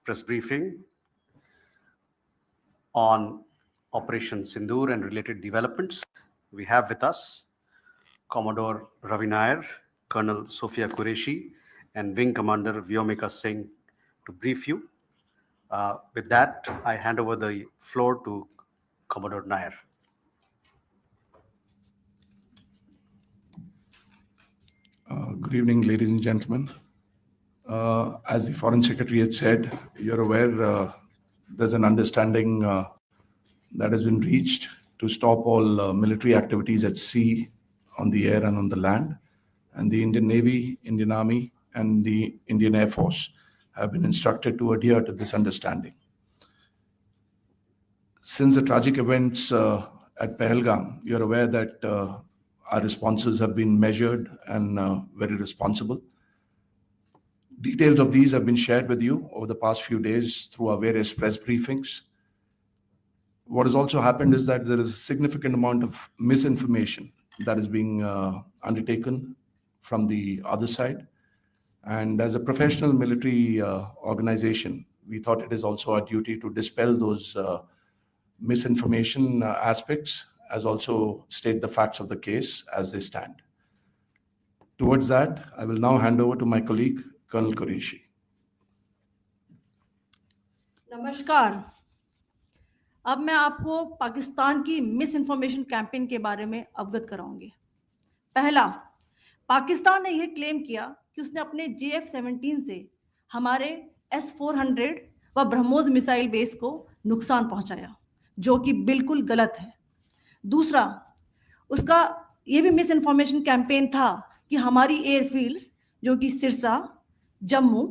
press briefing on Operation Sindoor and related developments. We have with us Commodore Ravi Nair, Colonel Sophia Qureshi, and Wing Commander Vyomika Singh to brief you. With that, I hand over the floor to Commodore Nair. Good evening, ladies and gentlemen. As the Foreign Secretary had said, you're aware there's an understanding that has been reached to stop all military activities at sea, on the air, and on the land. And the Indian Navy, Indian Army, and the Indian Air Force have been instructed to adhere to this understanding. Since the tragic events at Pahalgam, you're aware that our responses have been measured and very responsible. Details of these have been shared with you over the past few days through our various press briefings. What has also happened is that there is a significant amount of misinformation that is being undertaken from the other side. And as a professional military organization, we thought it is also our duty to dispel those misinformation aspects, as also state the facts of the case as they stand. Towards that, I will now hand over to my colleague, Colonel Qureshi. नमस्कार। अब मैं आपको पाकिस्तान की miss information campaign के बारे में अवगत कराऊंगी। पहला, पाकिस्तान ने यह क्लेम किया कि उसने अपने JF-17 से हमारे S-400 व ब्रह्मोस मिसाइल बेस को नुकसान पहुंचाया, जो कि बिल्कुल गलत है। दूसरा, उसका यह भी मिस इन्फॉर्मेशन कैंपेन था कि हमारी एयरफील्ड्स जो कि सिरसा, जम्मू,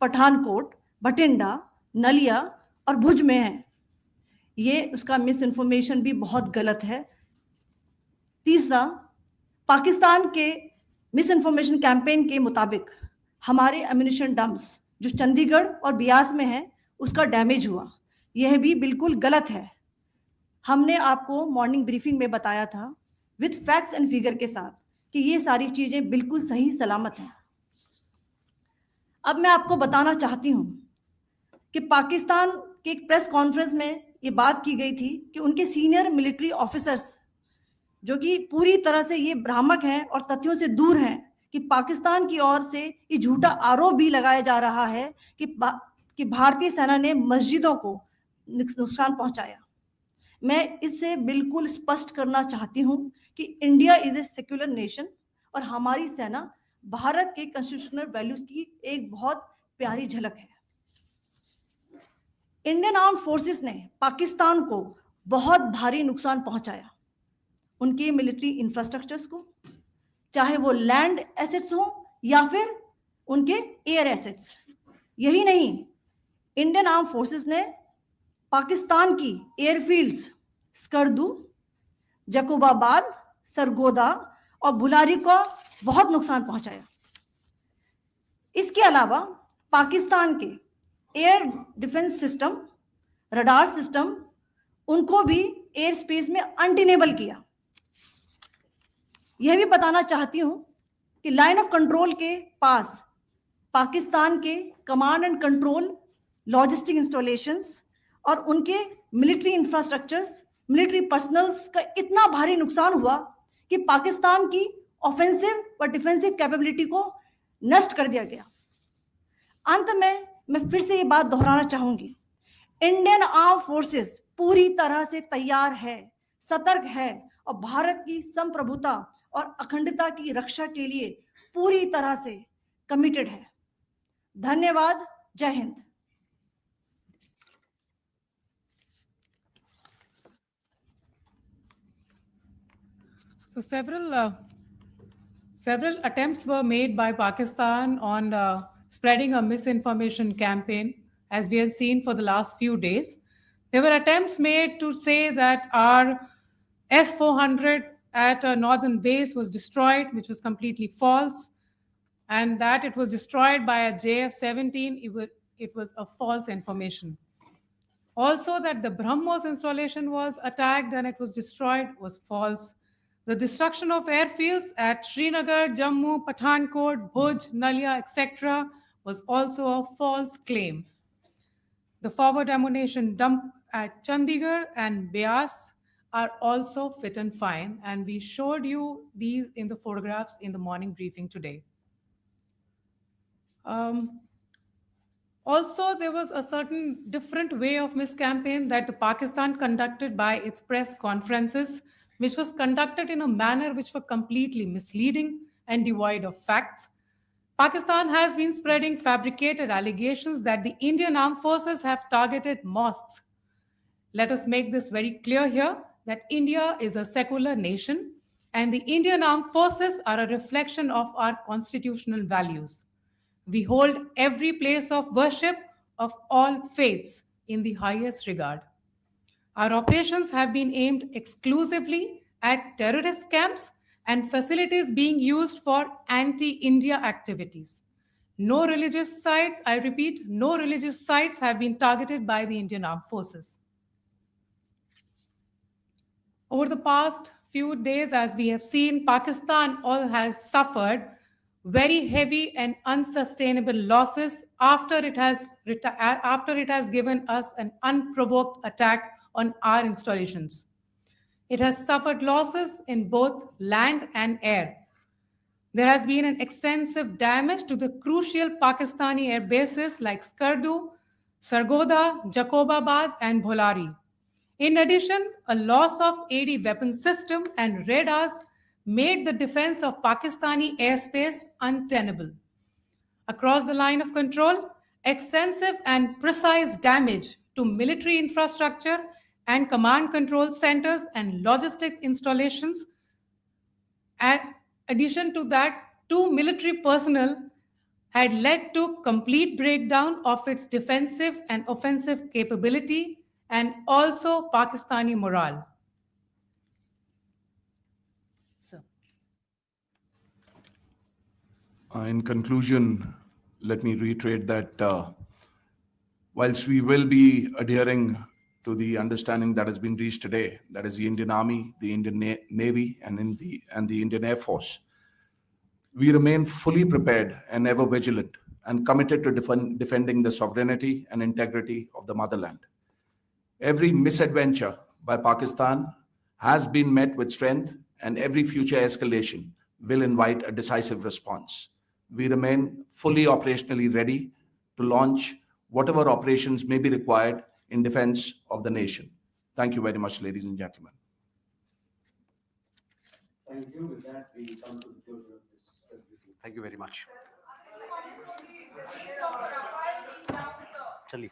पठानकोट, भटिंडा, नलिया और भुज में है, ये उसका मिस इन्फॉर्मेशन भी बहुत गलत है। तीसरा, पाकिस्तान के मिस इन्फॉर्मेशन कैंपेन के मुताबिक हमारे एम्यूनिशन डम्प्स जो चंडीगढ़ और बियास में है उसका डैमेज हुआ, यह भी बिल्कुल गलत है। हमने आपको मॉर्निंग ब्रीफिंग में बताया था विद फैक्ट्स एंड फिगर के साथ कि ये सारी चीजें बिल्कुल सही सलामत हैं। अब मैं आपको बताना चाहती हूं कि पाकिस्तान के एक प्रेस कॉन्फ्रेंस में ये बात की गई थी कि उनके सीनियर मिलिट्री ऑफिसर्स जो कि पूरी तरह से ये भ्रामक हैं और तथ्यों से दूर हैं कि पाकिस्तान की ओर से ये झूठा आरोप भी लगाया जा रहा है कि भारतीय सेना ने मस्जिदों को नुकसान पहुंचाया। मैं इससे बिल्कुल स्पष्ट करना चाहती हूं कि India is a secular nation और हमारी सेना भारत के कॉन्स्टिट्यूशनल वैल्यूज की एक बहुत प्यारी झलक है। इंडियन आर्म फोर्सेस ने पाकिस्तान को बहुत भारी नुकसान पहुंचाया, उनके मिलिट्री इंफ्रास्ट्रक्चर्स को, चाहे वो लैंड एसेट्स हो या फिर उनके एयर एसेट्स। यही नहीं, इंडियन आर्म फोर्सेस ने पाकिस्तान की एयरफील्ड्स स्कर्दू, जकोबाबाद, सरगोदा और बुलारी को बहुत नुकसान पहुंचाया। इसके अलावा पाकिस्तान के air defence system, radar system, उनको भी एयर स्पेस में अनटेनेबल किया। यह भी बताना चाहती हूं कि लाइन ऑफ कंट्रोल के पास पाकिस्तान के command and control logistic installations और उनके मिलिट्री इंफ्रास्ट्रक्चर्स, मिलिट्री पर्सनल्स का इतना भारी नुकसान हुआ कि पाकिस्तान की ऑफेंसिव व डिफेंसिव कैपेबिलिटी को नष्ट कर दिया गया। अंत में मैं फिर से ये बात दोहराना चाहूंगी, इंडियन आर्म फोर्सेस पूरी तरह से तैयार है, सतर्क है और भारत की संप्रभुता और अखंडता की रक्षा के लिए पूरी तरह से कमिटेड है। धन्यवाद। जय Hind. So several attempts were made by Pakistan on spreading a misinformation campaign, as we have seen for the last few days. There were attempts made to say that our S-400 at a northern base was destroyed, which was completely false, and that it was destroyed by a JF-17. It was a false information. Also, that the BrahMos installation was attacked and it was destroyed was false. The destruction of airfields at Srinagar, Jammu, Pathankot, Bhuj, Nalia, etc. was also a false claim. The forward ammunition dump at Chandigarh and Beas are also fit and fine, and we showed you these in the photographs in the morning briefing today. Um, Also, there was a certain different way of miscampaign that the Pakistan conducted by its press conferences, which was conducted in a manner which were completely misleading and devoid of facts. Pakistan has been spreading fabricated allegations that the Indian armed forces have targeted mosques. Let us make this very clear here that India is a secular nation and the Indian armed forces are a reflection of our constitutional values. We hold every place of worship of all faiths in the highest regard. Our operations have been aimed exclusively at terrorist camps and facilities being used for anti India activities. No religious sites, I repeat, no religious sites have been targeted by the Indian armed forces. Over the past few days, as we have seen, Pakistan all has suffered very heavy and unsustainable losses after it has given us an unprovoked attack on our installations. It has suffered losses in both land and air. There has been an extensive damage to the crucial Pakistani air bases like Skardu, Sargoda, Jacobabad, and Bholari. In addition, a loss of AD weapon system and radars made the defense of Pakistani airspace untenable. Across the line of control, extensive and precise damage to military infrastructure and command control centers and logistic installations. In addition to that, two military personnel had led to complete breakdown of its defensive and offensive capability and also Pakistani morale. So, In conclusion, let me reiterate that whilst we will be adhering to the understanding that has been reached today, that is the Indian Army, the Indian Navy, and the Indian Air Force, we remain fully prepared and ever vigilant and committed to defending the sovereignty and integrity of the motherland. Every misadventure by Pakistan has been met with strength, and every future escalation will invite a decisive response. We remain fully operationally ready to launch whatever operations may be required in defense of the nation. Thank you very much, ladies and gentlemen. Thank you. With that, we come to the closure of this briefing. Thank you very much. Chali.